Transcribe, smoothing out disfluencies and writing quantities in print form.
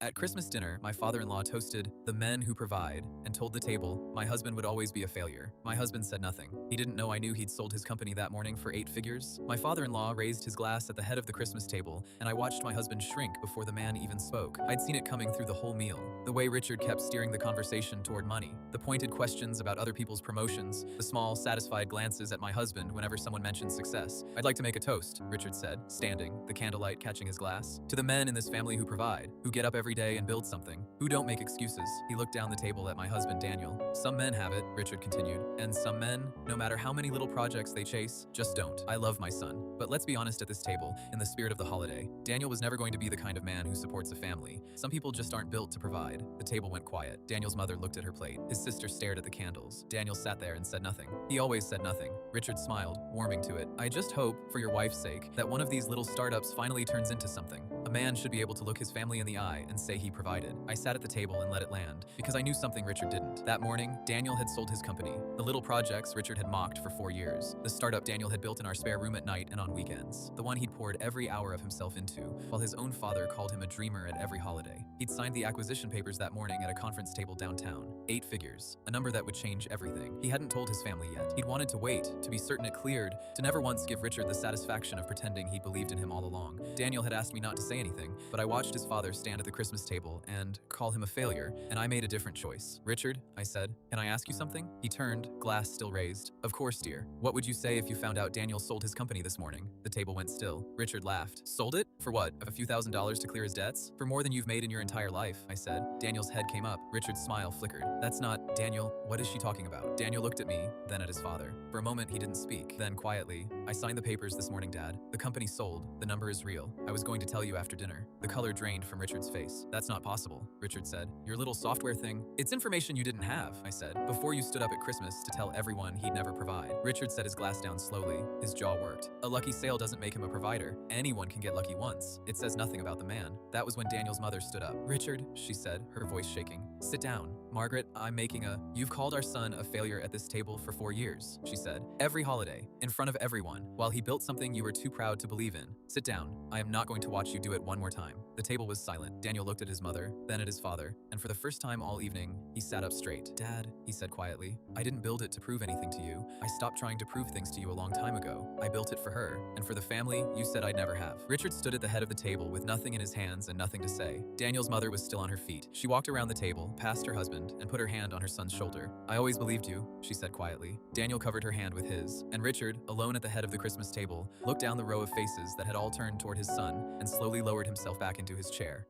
At Christmas dinner, my father-in-law toasted the men who provide and told the table my husband would always be a failure. My husband said nothing. He didn't know I knew he'd sold his company that morning for 8 figures. My father-in-law raised his glass at the head of the Christmas table, and I watched my husband shrink before the man even spoke. I'd seen it coming through the whole meal. The way Richard kept steering the conversation toward money, the pointed questions about other people's promotions, the small, satisfied glances at my husband whenever someone mentioned success. "I'd like to make a toast," Richard said, standing, the candlelight catching his glass. "To the men in this family who provide, who get up every day and build something, who don't make excuses." He looked down the table at my husband, Daniel. "Some men have it," Richard continued, "and some men, no matter how many little projects they chase, just don't. I love my son. But let's be honest at this table, in the spirit of the holiday, Daniel was never going to be the kind of man who supports a family. Some people just aren't built to provide." The table went quiet. Daniel's mother looked at her plate. His sister stared at the candles. Daniel sat there and said nothing. He always said nothing. Richard smiled, warming to it. "I just hope, for your wife's sake, that one of these little startups finally turns into something. A man should be able to look his family in the eye and say he provided." I sat at the table and let it land, because I knew something Richard didn't. That morning, Daniel had sold his company. The little projects Richard had mocked for 4 years. The startup Daniel had built in our spare room at night and on weekends. The one he'd poured every hour of himself into, while his own father called him a dreamer at every holiday. He'd signed the acquisition papers that morning at a conference table downtown. 8 figures, a number that would change everything. He hadn't told his family yet. He'd wanted to wait, to be certain it cleared, to never once give Richard the satisfaction of pretending he believed in him all along. Daniel had asked me not to say anything, but I watched his father stand at the Christmas table and call him a failure, and I made a different choice. "Richard," I said, "can I ask you something?" He turned, glass still raised. "Of course, dear. What would you say if you found out Daniel sold his company this morning?" The table went still. Richard laughed. "Sold it? For what? A few $1,000s to clear his debts? For more than you've made in your entire life," I said. Daniel's head came up. Richard's smile flickered. "That's not, Daniel, what is she talking about?" Daniel looked at me, then at his father. For a moment, he didn't speak. Then quietly, "I signed the papers this morning, Dad. The company sold. The number is real. I was going to tell you after dinner." The color drained from Richard's face. "That's not possible," Richard said. "Your little software thing, it's information you didn't have," I said, "before you stood up at Christmas to tell everyone he'd never provide." Richard set his glass down slowly. His jaw worked. "A lucky sale doesn't make him a provider. Anyone can get lucky once. It says nothing about the man." That was when Daniel's mother stood up. "Richard," she said, her voice shaking, "sit down. Margaret, You've called our son a failure at this table for 4 years," she said. "Every holiday, in front of everyone, while he built something you were too proud to believe in. Sit down. I am not going to watch you do it one more time." The table was silent. Daniel looked at his mother, then at his father, and for the first time all evening, he sat up straight. "Dad," he said quietly, "I didn't build it to prove anything to you. I stopped trying to prove things to you a long time ago. I built it for her, and for the family you said I'd never have." Richard stood at the head of the table with nothing in his hands and nothing to say. Daniel's mother was still on her feet. She walked around the table, past her husband, and put her hand on her son's shoulder. "I always believed you," she said quietly. Daniel covered her hand with his, and Richard, alone at the head of the Christmas table, looked down the row of faces that had all turned toward his son and slowly lowered himself back into his chair.